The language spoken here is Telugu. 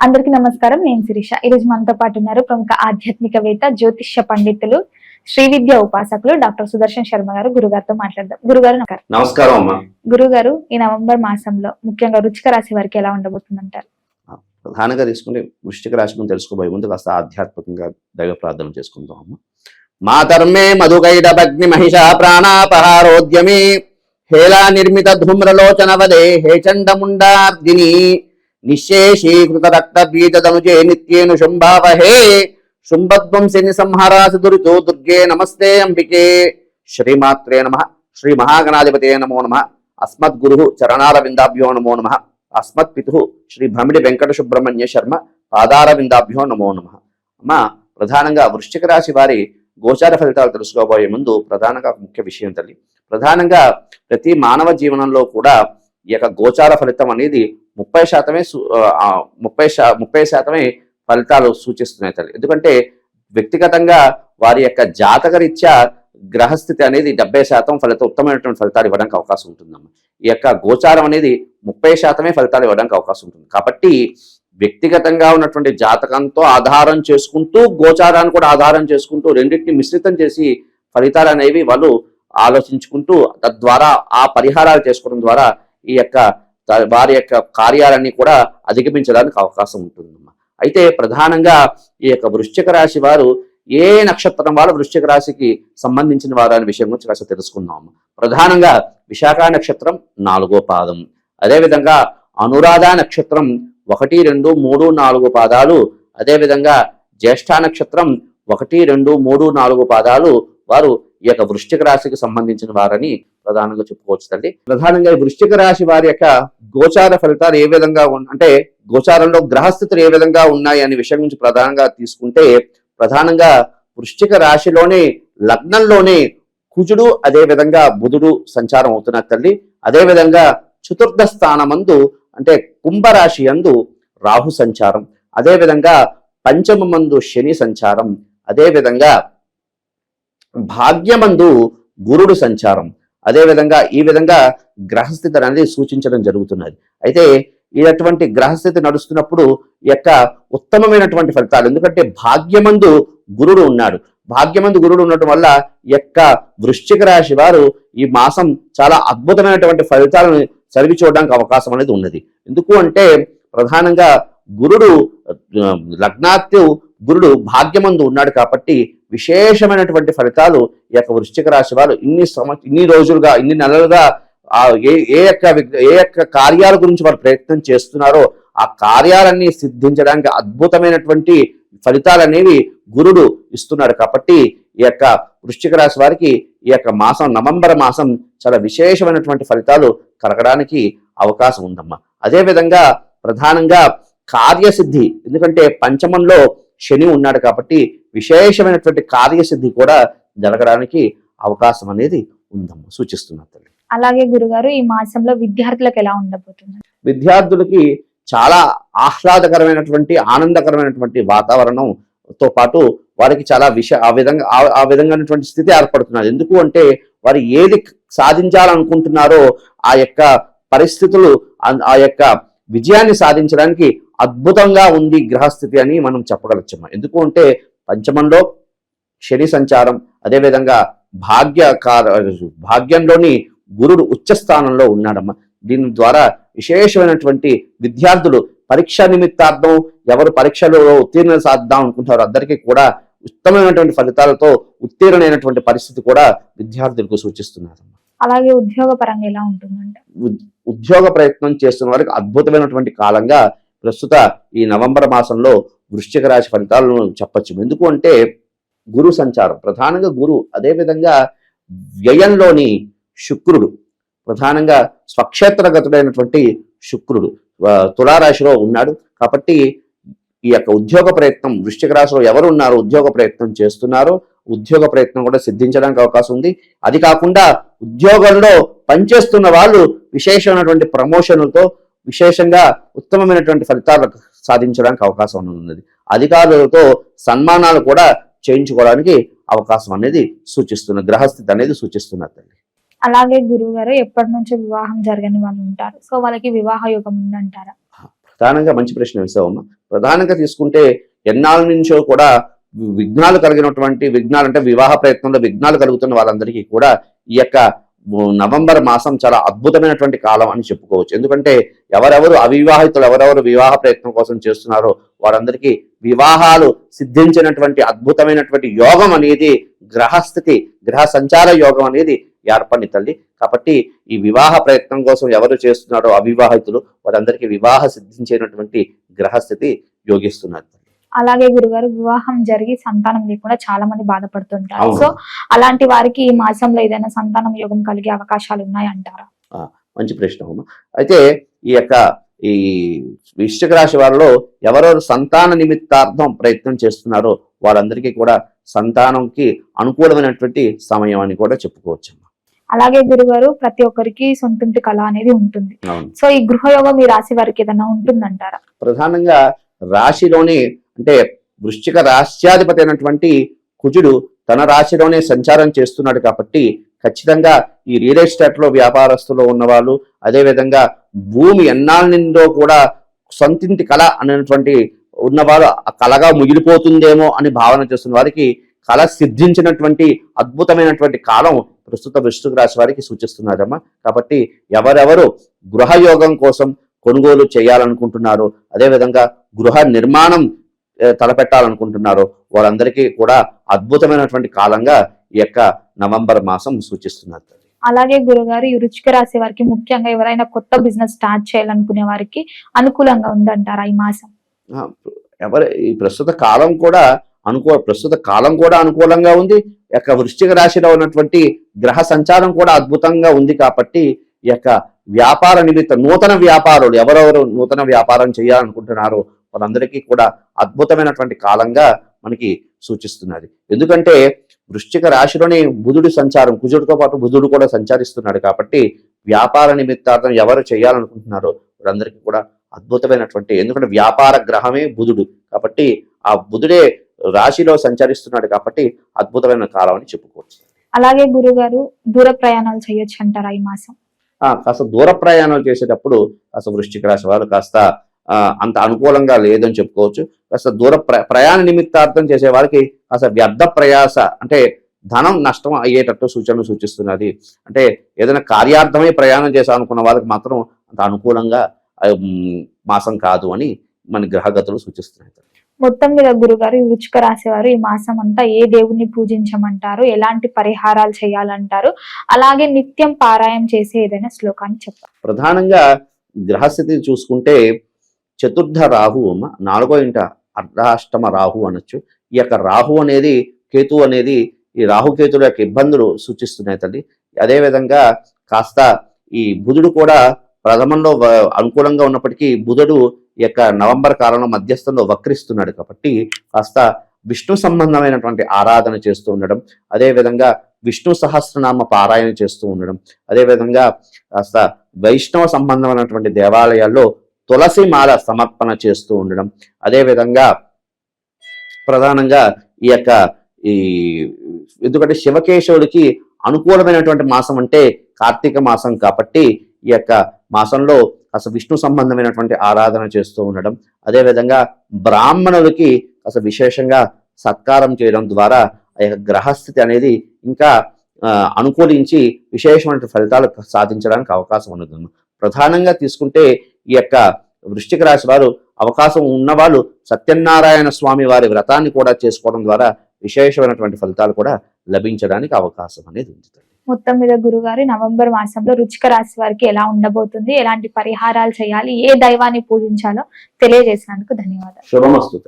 అందరికీ నమస్కారం. నేను శిరీష. ఈ రోజు మనతో పాటు ఉన్నారు ప్రముఖ ఆధ్యాత్మికవేత్త, జ్యోతిష్య పండితులు, శ్రీ విద్య ఉపాసకులు డాక్టర్ సుదర్శన్ శర్మ గారు. గురుగారితో మాట్లాడదాం. గురుగారు నమస్కారం అమ్మా. గురుగారు, ఈ నవంబర్ మాసంలో ముఖ్యంగా వృశ్చిక రాశి వారికి ఎలా ఉండబోతుందంటారు? ప్రధానంగా తీసుకుంటే వృశ్చిక రాశి గురించి తెలుసుకోబోయే ముందు కాస్త ఆధ్యాత్మికంగా దైవ ప్రార్థన చేసుకుందాం అమ్మా. మాతర్మే మధుకైడభగ్ని మహిషా ప్రాణాపహారోద్యమే హేలా నిర్మిత ధూమ్రలోచన వదే హే చండముండార్దిని నిశేషీకృత రక్త బీజదనుజే నిత్యేను శుంభావహే శుంభధ్వంసిని సంహారాసి దురితో దుర్గే నమస్తే అంబికే. శ్రీమాత్రే నమ. శ్రీ మహాగణాధిపతే నమో నమ. అస్మద్గురు చరణారవిందాభ్యో నమో నమ. అస్మత్ పితు శ్రీ భ్రమిడి వెంకట సుబ్రహ్మణ్య శర్మ పాదారవిందాభ్యో నమో నమ. అమ్మా, ప్రధానంగా వృశ్చిక రాశి వారి గోచార ఫలితాలు తెలుసుకోబోయే ముందు ప్రధానంగా ముఖ్య విషయం తల్లి, ప్రధానంగా ప్రతి మానవ జీవనంలో కూడా ఈ యొక్క గోచార ఫలితం అనేది 30% ఫలితాలు సూచిస్తున్నాయి తల్లి. ఎందుకంటే వ్యక్తిగతంగా వారి యొక్క జాతక రీత్యా గ్రహస్థితి అనేది 70% ఉత్తమమైనటువంటి ఫలితాలు ఇవ్వడానికి అవకాశం ఉంటుందమ్మా. ఈ యొక్క గోచారం అనేది 30% ఫలితాలు ఇవ్వడానికి అవకాశం ఉంటుంది. కాబట్టి వ్యక్తిగతంగా ఉన్నటువంటి జాతకంతో ఆధారం చేసుకుంటూ గోచారాన్ని కూడా ఆధారం చేసుకుంటూ రెండింటిని మిశ్రితం చేసి ఫలితాలు అనేవి వాళ్ళు ఆలోచించుకుంటూ తద్వారా ఆ పరిహారాలు చేసుకోవడం ద్వారా ఈ యొక్క వారి యొక్క కార్యాలన్నీ కూడా అధిగమించడానికి అవకాశం ఉంటుందమ్మా. అయితే ప్రధానంగా ఈ యొక్క వృశ్చిక రాశి వారు ఏ నక్షత్రం వాళ్ళు వృశ్చిక రాశికి సంబంధించిన వారు అనే విషయం గురించి కాస్త తెలుసుకుందాం. ప్రధానంగా విశాఖ నక్షత్రం 4వ పాదం, అదేవిధంగా అనురాధ నక్షత్రం 1, 2, 3, 4 పాదాలు, అదేవిధంగా జ్యేష్ఠ నక్షత్రం 1, 2, 3, 4 పాదాలు వారు ఈ యొక్క వృశ్చిక రాశికి సంబంధించిన వారని ప్రధానంగా చెప్పుకోవచ్చు తల్లి. ప్రధానంగా ఈ వృశ్చిక రాశి వారి యొక్క గోచార ఫలితాలు ఏ విధంగా అంటే గోచారంలో గ్రహస్థితులు ఏ విధంగా ఉన్నాయి అనే విషయం గురించి ప్రధానంగా తీసుకుంటే, ప్రధానంగా వృశ్చిక రాశిలోనే లగ్నంలోనే కుజుడు అదేవిధంగా బుధుడు సంచారం అవుతున్నారు తల్లి. అదేవిధంగా చతుర్థ స్థానమందు అంటే కుంభరాశి యందు రాహు సంచారం, అదేవిధంగా పంచమందు శని సంచారం, అదేవిధంగా భాగ్యమందు గురుడు సంచారం, అదేవిధంగా ఈ విధంగా గ్రహస్థితి అనేది సూచించడం జరుగుతున్నది. అయితే ఇటువంటి గ్రహస్థితి నడుస్తున్నప్పుడు ఈ యొక్క ఉత్తమమైనటువంటి ఫలితాలు, ఎందుకంటే భాగ్యమందు గురుడు ఉన్నాడు. భాగ్యమందు గురుడు ఉండటం వల్ల ఈ యొక్క వృశ్చిక రాశి వారు ఈ మాసం చాలా అద్భుతమైనటువంటి ఫలితాలను చదివి చూడడానికి అవకాశం అనేది ఉన్నది. ఎందుకు అంటే ప్రధానంగా గురుడు లగ్నాత్తు గురుడు భాగ్యమందు ఉన్నాడు కాబట్టి విశేషమైనటువంటి ఫలితాలు ఈ యొక్క వృశ్చిక రాశి వారు ఇన్ని రోజులుగా ఇన్ని నెలలుగా ఏ యొక్క కార్యాల గురించి వారు ప్రయత్నం చేస్తున్నారో ఆ కార్యాలన్నీ సిద్ధించడానికి అద్భుతమైనటువంటి ఫలితాలు అనేవి గురుడు ఇస్తున్నాడు. కాబట్టి ఈ యొక్క వృశ్చిక రాశి వారికి ఈ యొక్క మాసం నవంబర్ మాసం చాలా విశేషమైనటువంటి ఫలితాలు కలగడానికి అవకాశం ఉందమ్మా. అదేవిధంగా ప్రధానంగా కార్యసిద్ధి, ఎందుకంటే పంచమంలో శని ఉన్నాడు కాబట్టి విశేషమైనటువంటి కార్యసిద్ధి కూడా జరగడానికి అవకాశం అనేది ఉందమ్మా, సూచిస్తున్నారు తల్లి. అలాగే గురుగారు, ఈ మాసంలో విద్యార్థులకు ఎలా ఉండబోతుంది? విద్యార్థులకి చాలా ఆహ్లాదకరమైనటువంటి ఆనందకరమైనటువంటి వాతావరణంతో పాటు వారికి చాలా ఆ విధంగానటువంటి స్థితి ఏర్పడుతున్నది. ఎందుకు అంటే వారు ఏది సాధించాలనుకుంటున్నారో ఆ యొక్క పరిస్థితులు ఆ యొక్క విజయాన్ని సాధించడానికి అద్భుతంగా ఉంది గ్రహస్థితి అని మనం చెప్పగలచ్చమ్మా. ఎందుకు అంటే పంచమంలో శని సంచారం, అదేవిధంగా భాగ్యంలోని గురుడు ఉచ్చస్థానంలో ఉన్నాడమ్మా. దీని ద్వారా విశేషమైనటువంటి విద్యార్థులు పరీక్ష నిమిత్తార్థం ఎవరు పరీక్షలో ఉత్తీర్ణ సాధిద్దాం అనుకుంటారో అందరికీ కూడా ఉత్తమమైనటువంటి ఫలితాలతో ఉత్తీర్ణమైనటువంటి పరిస్థితి కూడా విద్యార్థులకు సూచిస్తున్నారు. అలాగే ఉద్యోగ పరంగా ఎలా ఉంటుందంటే, ఉద్యోగ ప్రయత్నం చేస్తున్న వారికి అద్భుతమైనటువంటి కాలంగా ప్రస్తుత ఈ నవంబర్ మాసంలో వృశ్చిక రాశి ఫలితాలను చెప్పచ్చు. ఎందుకు అంటే గురు సంచారం, ప్రధానంగా గురు, అదేవిధంగా వ్యయంలోని శుక్రుడు, ప్రధానంగా స్వక్షేత్రగతుడైనటువంటి శుక్రుడు తులారాశిలో ఉన్నాడు. కాబట్టి ఈ యొక్క ఉద్యోగ ప్రయత్నం వృశ్చిక రాశిలో ఎవరు ఉన్నారో ఉద్యోగ ప్రయత్నం చేస్తున్నారో ఉద్యోగ ప్రయత్నం కూడా సిద్ధించడానికి అవకాశం ఉంది. అది కాకుండా ఉద్యోగంలో పనిచేస్తున్న వాళ్ళు విశేషమైనటువంటి ప్రమోషన్లతో విశేషంగా ఉత్తమమైనటువంటి ఫలితాలు సాధించడానికి అవకాశం ఉన్నది. అధికారులతో సన్మానాలు కూడా చేయించుకోవడానికి అవకాశం అనేది గ్రహస్థితి అనేది సూచిస్తున్నది. అలాగే గురువు గారు, ఎప్పటి నుంచో వివాహం జరగని వాళ్ళు ఉంటారు, సో వాళ్ళకి వివాహ యోగం ఉందంటారా? ప్రధానంగా మంచి ప్రశ్న వేసావమ్మా. ప్రధానంగా తీసుకుంటే ఎన్నాళ్ళ నుంచో కూడా విఘ్నాలు కలిగినటువంటి, విఘ్నాలు అంటే వివాహ ప్రయత్నంలో విఘ్నాలు కలుగుతున్న వాళ్ళందరికీ కూడా ఈ యొక్క నవంబర్ మాసం చాలా అద్భుతమైనటువంటి కాలం అని చెప్పుకోవచ్చు. ఎందుకంటే ఎవరెవరు అవివాహితులు, ఎవరెవరు వివాహ ప్రయత్నం కోసం చేస్తున్నారో వారందరికీ వివాహాలు సిద్ధించినటువంటి అద్భుతమైనటువంటి యోగం అనేది గ్రహస్థితి, గ్రహ సంచార యోగం అనేది ఏర్పడి తల్లి. కాబట్టి ఈ వివాహ ప్రయత్నం కోసం ఎవరు చేస్తున్నారో అవివాహితులు వారందరికీ వివాహ సిద్ధించేటువంటి గ్రహస్థితి యోగిస్తున్నారు. అలాగే గురుగారు, వివాహం జరిగి సంతానం లేకుండా చాలా మంది బాధపడుతుంటారు. అవును. సో అలాంటి వారికి ఈ మాసంలో ఏదైనా సంతానం యోగం కలిగే అవకాశాలు ఉన్నాయంటారా? మంచి ప్రశ్న అమ్మా. అయితే ఈ వృశ్చిక రాశి వారిలో ఎవరెవరు సంతాన నిమిత్తార్థం ప్రయత్నం చేస్తున్నారో వారందరికీ కూడా సంతానంకి అనుకూలమైనటువంటి సమయం అని కూడా చెప్పుకోవచ్చు. అలాగే గురుగారు, ప్రతి ఒక్కరికి సొంతింటి కళ అనేది ఉంటుంది. అవును. సో ఈ గృహయోగం ఈ రాశి వారికి ఏదైనా ఉంటుందంటారా? ప్రధానంగా రాశిలోనే అంటే వృశ్చిక రాశ్యాధిపతి అయినటువంటి కుజుడు తన రాశిలోనే సంచారం చేస్తున్నాడు కాబట్టి ఖచ్చితంగా ఈ రియల్ ఎస్టేట్ లో వ్యాపారస్తులు ఉన్నవాళ్ళు, అదేవిధంగా భూమి ఎన్నాళ్ళ నిందో కూడా సొంతింటి కళ అనేటువంటి ఉన్నవారు ఆ కళగా మిగిలిపోతుందేమో అని భావన చేస్తున్న వారికి కళ సిద్ధించినటువంటి అద్భుతమైనటువంటి కాలం ప్రస్తుత వృశ్చిక రాశి వారికి సూచిస్తున్నారమ్మా. కాబట్టి ఎవరెవరు గృహయోగం కోసం కొనుగోలు చేయాలనుకుంటున్నారో, అదేవిధంగా గృహ నిర్మాణం తలపెట్టాలనుకుంటున్నారో వారందరికీ కూడా అద్భుతమైనటువంటి కాలంగా ఈ యొక్క నవంబర్ మాసం సూచిస్తున్నారు. అలాగే గురుగారు, ఈ వృశ్చిక రాశి వారికి ముఖ్యంగా ఎవరైనా కొత్త బిజినెస్ స్టార్ట్ చేయాలనుకునే వారికి అనుకూలంగా ఉందంటారా ఈ మాసం? ఈ ప్రస్తుత కాలం కూడా అనుకూలంగా ఉంది. ఈ యొక్క వృశ్చిక రాశిలో ఉన్నటువంటి గ్రహ సంచారం కూడా అద్భుతంగా ఉంది కాబట్టి ఈ యొక్క వ్యాపార నిమిత్త నూతన వ్యాపారులు ఎవరెవరు నూతన వ్యాపారం చేయాలనుకుంటున్నారో వాళ్ళందరికీ కూడా అద్భుతమైనటువంటి కాలంగా మనకి సూచిస్తున్నది. ఎందుకంటే వృశ్చిక రాశిలోని బుధుడి సంచారం, కుజుడితో పాటు బుధుడు కూడా సంచరిస్తున్నాడు కాబట్టి వ్యాపార నిమిత్తార్థం ఎవరు చేయాలనుకుంటున్నారో వాళ్ళందరికీ కూడా అద్భుతమైనటువంటి, ఎందుకంటే వ్యాపార గ్రహమే బుధుడు కాబట్టి ఆ బుధుడే రాశిలో సంచరిస్తున్నాడు కాబట్టి అద్భుతమైన కాలం అని చెప్పుకోవచ్చు. అలాగే గురుగారు, దూర ప్రయాణాలు చేయొచ్చు అంటారా ఈ మాసం? కాస్త దూర ప్రయాణాలు చేసేటప్పుడు కాస్త వృశ్చిక రాశి వారు కాస్త అంత అనుకూలంగా లేదని చెప్పుకోవచ్చు. కాస్త దూర ప్రయాణ నిమిత్తార్థం చేసే వారికి కాస్త వ్యర్థ ప్రయాస అంటే ధనం నష్టం అయ్యేటట్టు సూచనలు సూచిస్తున్నది. అంటే ఏదైనా కార్యార్థమై ప్రయాణం చేశాలనుకున్న వాళ్ళకి మాత్రం అంత అనుకూలంగా మాసం కాదు అని మన గ్రహగతులు సూచిస్తున్నాయి. మొత్తం మీద గురుగారు, ఈ వృశ్చిక రాశి వారు ఈ మాసం అంతా ఏ దేవుణ్ణి పూజించమంటారు, ఎలాంటి పరిహారాలు చేయాలంటారు, అలాగే నిత్యం పారాయణం చేసే ఏదైనా శ్లోకాన్ని చెప్పారు? ప్రధానంగా గ్రహస్థితి చూసుకుంటే చతుర్థ రాహు, 4వ ఇంట అర్ధాష్టమ రాహు అనొచ్చు. ఈ యొక్క రాహు అనేది, కేతు అనేది ఈ రాహుకేతుల యొక్క ఇబ్బందులు సూచిస్తున్నాయి తల్లి. అదేవిధంగా కాస్త ఈ బుధుడు కూడా ప్రథమంలో అనుకూలంగా ఉన్నప్పటికీ బుధుడు ఈ యొక్క నవంబర్ కాలంలో మధ్యస్థంలో వక్రిస్తున్నాడు కాబట్టి కాస్త విష్ణు సంబంధమైనటువంటి ఆరాధన చేస్తూ ఉండడం, అదేవిధంగా విష్ణు సహస్రనామ పారాయణ చేస్తూ ఉండడం, అదేవిధంగా కాస్త వైష్ణవ సంబంధమైనటువంటి దేవాలయాల్లో తులసి మాల సమర్పణ చేస్తూ ఉండడం, అదేవిధంగా ప్రధానంగా ఎందుకంటే శివకేశవుడికి అనుకూలమైనటువంటి మాసం అంటే కార్తీక మాసం కాబట్టి ఈ యొక్క మాసంలో అసలు విష్ణు సంబంధమైనటువంటి ఆరాధన చేస్తూ ఉండడం, అదేవిధంగా బ్రాహ్మణులకి అసలు విశేషంగా సత్కారం చేయడం ద్వారా ఆ యొక్క గ్రహస్థితి అనేది ఇంకా అనుకూలించి విశేషమైన ఫలితాలు సాధించడానికి అవకాశం ఉన్నది. ప్రధానంగా తీసుకుంటే ఈ యొక్క వృశ్చిక రాశి వారు అవకాశం ఉన్నవాళ్ళు సత్యనారాయణ స్వామి వారి వ్రతాన్ని కూడా చేసుకోవడం ద్వారా విశేషమైనటువంటి ఫలితాలు కూడా లభించడానికి అవకాశం అనేది ఉంది. మొత్తం మీద గురుగారు, నవంబర్ మాసంలో వృశ్చిక రాశి వారికి ఎలా ఉండబోతుంది, ఎలాంటి పరిహారాలు చేయాలి, ఏ దైవాన్ని పూజించాలో తెలియజేసినందుకు ధన్యవాదాలు. శుభమస్తు.